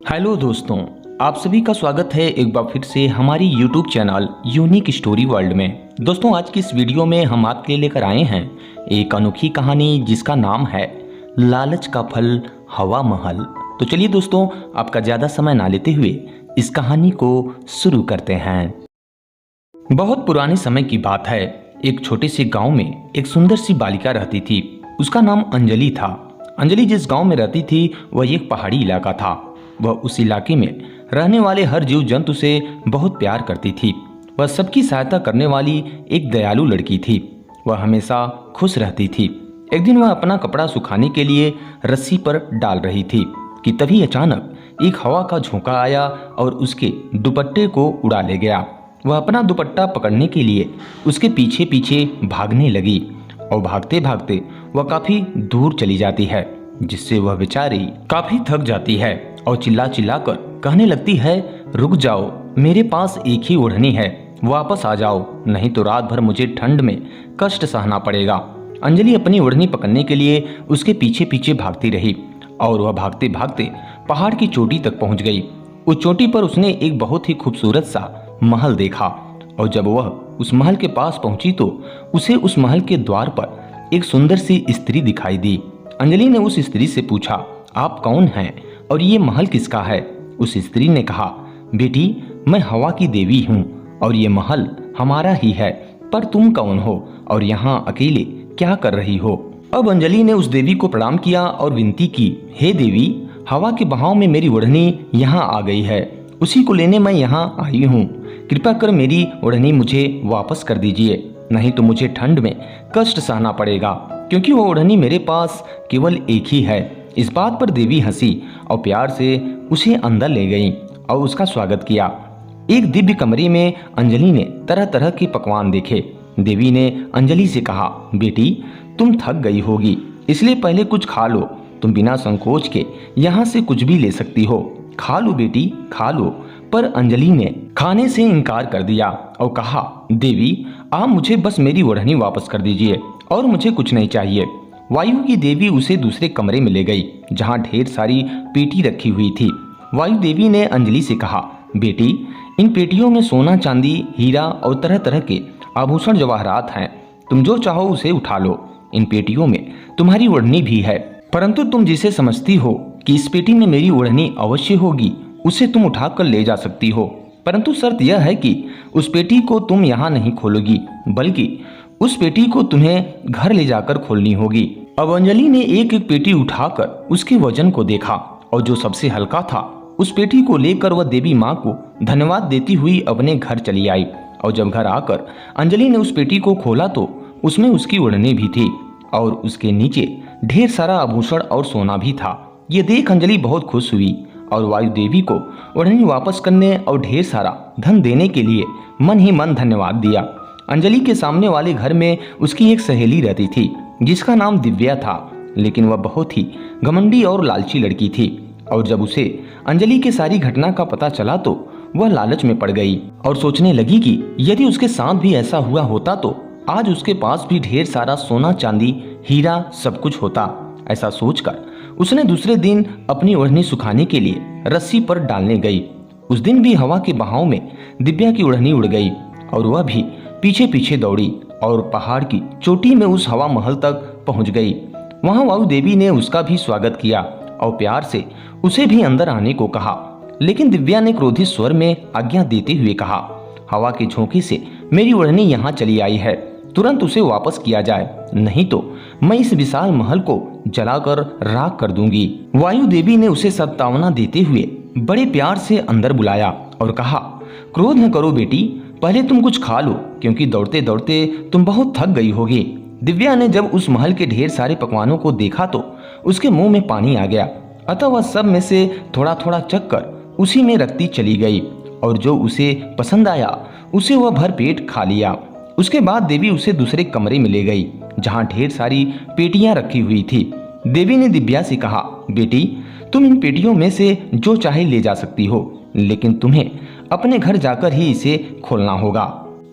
Hello दोस्तों, आप सभी का स्वागत है एक बार फिर से हमारी YouTube channel unique story world में। दोस्तों, आज की इस वीडियो में हम आपके लिए लेकर आए हैं एक अनोखी कहानी जिसका नाम है लालच का फल हवा महल। तो चलिए दोस्तों, आपका ज़्यादा समय ना लेते हुए इस कहानी को शुरू करते हैं। बहुत पुराने समय की बात है। एक छोटे से गाँव में एक सुंदर सी बालिका रहती थी। उसका नाम अंजलि था। अंजलि जिस गाँव में रहती थी वह एक पहाड़ी इलाका था। वह उस इलाके में रहने वाले हर जीव जंतु से बहुत प्यार करती थी। वह सबकी सहायता करने वाली एक दयालु लड़की थी। वह हमेशा खुश रहती थी। एक दिन वह अपना कपड़ा सुखाने के लिए रस्सी पर डाल रही थी कि तभी अचानक एक हवा का झोंका आया और उसके दुपट्टे को उड़ा ले गया। वह अपना दुपट्टा पकड़ने के लिए उसके पीछे पीछे भागने लगी और भागते भागते वह काफी दूर चली जाती है, जिससे वह बेचारी काफी थक जाती है और चिल्ला चिल्ला कर कहने लगती है, रुक जाओ, मेरे पास एक ही ओढ़नी है, वापस आ जाओ, नहीं तो रात भर मुझे ठंड में कष्ट सहना पड़ेगा। अंजलि अपनी ओढ़नी पकड़ने के लिए उसके पीछे पीछे भागती रही और वह भागते भागते पहाड़ की चोटी तक पहुंच गई। उस चोटी पर उसने एक बहुत ही खूबसूरत सा महल देखा और जब वह उस महल के पास पहुंची तो उसे उस महल के द्वार पर एक सुंदर सी स्त्री दिखाई दी। अंजलि ने उस स्त्री से पूछा, आप कौन हैं और ये महल किसका है? उस स्त्री ने कहा, बेटी, मैं हवा की देवी हूँ और ये महल हमारा ही है, पर तुम कौन हो और यहाँ अकेले क्या कर रही हो? अब अंजलि ने उस देवी को प्रणाम किया और विनती की, हे देवी, हवा के बहाव में मेरी ओढ़नी यहाँ आ गई है, उसी को लेने मैं यहाँ आई हूँ। कृपा कर मेरी ओढ़नी मुझे वापस कर दीजिए, नहीं तो मुझे ठंड में कष्ट सहना पड़ेगा, क्योंकि वो ओढ़नी मेरे पास केवल एक ही है। इस बात पर देवी हंसी और प्यार से उसे अंदर ले गई और उसका स्वागत किया। एक दिव्य कमरे में अंजलि ने तरह तरह के पकवान देखे। देवी ने अंजलि से कहा, बेटी, तुम थक गई होगी, इसलिए पहले कुछ खा लो। तुम बिना संकोच के यहाँ से कुछ भी ले सकती हो। खा लो बेटी, खा लो। पर अंजलि ने खाने से इनकार कर दिया और कहा, देवी, आप मुझे बस मेरी ओढ़नी वापस कर दीजिए और मुझे कुछ नहीं चाहिए। वायु की देवी उसे दूसरे कमरे में ले गई, जहां ढेर सारी पेटी रखी हुई थी। वायु देवी ने अंजलि से कहा, बेटी, इन पेटियों में सोना, चांदी, हीरा और तरह तरह के आभूषण जवाहरात हैं। तुम जो चाहो उसे उठा लो। इन पेटियों में तुम्हारी ओढ़नी भी है, परंतु तुम जिसे समझती हो कि इस पेटी में मेरी ओढ़नी अवश्य होगी, उसे तुम उठाकर ले जा सकती हो। परंतु शर्त यह है कि उस पेटी को तुम यहाँ नहीं खोलोगी, बल्कि उस पेटी को तुम्हें घर ले जाकर खोलनी होगी। अब अंजलि ने एक एक पेटी उठाकर उसके वजन को देखा और जो सबसे हल्का था उस पेटी को लेकर वह देवी माँ को धन्यवाद देती हुई अपने घर चली आई। और जब घर आकर अंजलि ने उस पेटी को खोला तो उसमें उसकी ओढ़नी भी थी और उसके नीचे ढेर सारा आभूषण और सोना भी था। ये देख अंजलि बहुत खुश हुई और वायु देवी को ओढ़नी वापस करने और ढेर सारा धन देने के लिए मन ही मन धन्यवाद दिया। अंजलि के सामने वाले घर में उसकी एक सहेली रहती थी जिसका नाम दिव्या था, लेकिन वह बहुत ही घमंडी और लालची लड़की थी। और जब उसे अंजलि की सारी घटना का पता चला तो वह लालच में पड़ गई और सोचने लगी कि यदि उसके साथ भी ऐसा हुआ होता तो आज उसके पास भी ढेर सारा सोना, चांदी, हीरा सब कुछ होता। ऐसा सोचकर उसने दूसरे दिन अपनी ओढ़नी सुखाने के लिए रस्सी पर डालने गई। उस दिन भी हवा के बहाव में दिव्या की ओढ़नी उड़ गई और वह भी पीछे पीछे दौड़ी और पहाड़ की चोटी में उस हवा महल तक पहुंच गई। वहां वायु देवी ने उसका भी स्वागत किया और प्यार से उसे भी अंदर आने को कहा, लेकिन दिव्या ने क्रोधित स्वर में आज्ञा देते हुए कहा, हवा के झोंके से मेरी ओढ़नी यहाँ चली आई है, तुरंत उसे वापस किया जाए, नहीं तो मैं इस विशाल महल को जलाकर राख कर दूंगी। वायु देवी ने उसे सत्तावना देते हुए बड़े प्यार से अंदर बुलाया और कहा, क्रोध न करो बेटी, पहले तुम कुछ खा लो, क्योंकि दौड़ते दौड़ते तुम बहुत थक गई होगी। दिव्या ने जब उस महल के ढेर सारे पकवानों को देखा तो उसके मुंह में पानी आ गया, अतः वह सब में से थोड़ा थोड़ा चखकर उसी में रखती चली गई और जो उसे पसंद आया उसे वह भर पेट खा लिया। उसके बाद देवी उसे दूसरे कमरे में ले गई, जहाँ ढेर सारी पेटियां रखी हुई थी। देवी ने दिव्या से कहा, बेटी, तुम इन पेटियों में से जो चाहे ले जा सकती हो, लेकिन तुम्हें अपने घर जाकर ही इसे खोलना होगा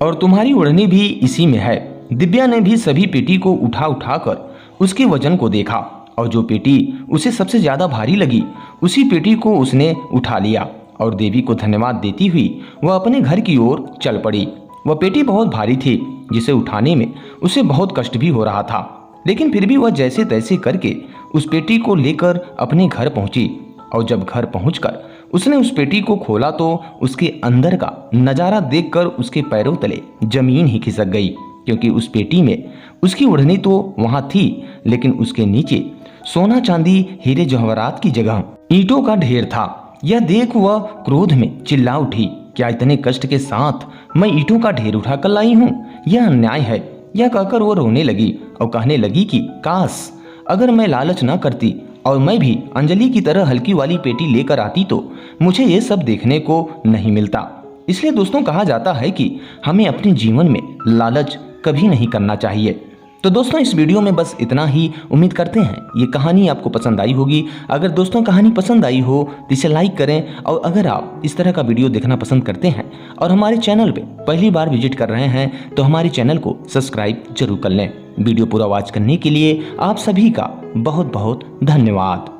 और तुम्हारी ओढ़नी भी इसी में है। दिव्या ने भी सभी पेटी को उठा उठाकर उसके वजन को देखा और जो पेटी उसे सबसे ज्यादा भारी लगी उसी पेटी को उसने उठा लिया और देवी को धन्यवाद देती हुई वह अपने घर की ओर चल पड़ी। वह पेटी बहुत भारी थी जिसे उठाने में उसे बहुत कष्ट भी हो रहा था, लेकिन फिर भी वह जैसे तैसे करके उस पेटी को लेकर अपने घर पहुंची। और जब घर पहुंचकर उसने उस पेटी को खोला तो उसके अंदर का नजारा देखकर उसके पैरों तले जमीन ही खिसक गई, क्योंकि उस पेटी में उसकी ओढ़नी तो वहां थी, लेकिन उसके नीचे सोना चांदी हीरे जवाहरात की जगह ईंटों का ढेर था। यह देख वह क्रोध में चिल्ला उठी, क्या इतने कष्ट के साथ मैं ईंटों का ढेर उठा कर लाई हूँ? यह अन्याय है। यह कहकर वो रोने लगी और कहने लगी कि काश अगर मैं लालच ना करती और मैं भी अंजलि की तरह हल्की वाली पेटी लेकर आती तो मुझे ये सब देखने को नहीं मिलता। इसलिए दोस्तों कहा जाता है कि हमें अपने जीवन में लालच कभी नहीं करना चाहिए। तो दोस्तों इस वीडियो में बस इतना ही। उम्मीद करते हैं ये कहानी आपको पसंद आई होगी। अगर दोस्तों कहानी पसंद आई हो तो इसे लाइक करें, और अगर आप इस तरह का वीडियो देखना पसंद करते हैं और हमारे चैनल पे पहली बार विजिट कर रहे हैं तो हमारे चैनल को सब्सक्राइब जरूर कर लें। वीडियो पूरा वॉच करने के लिए आप सभी का बहुत बहुत धन्यवाद।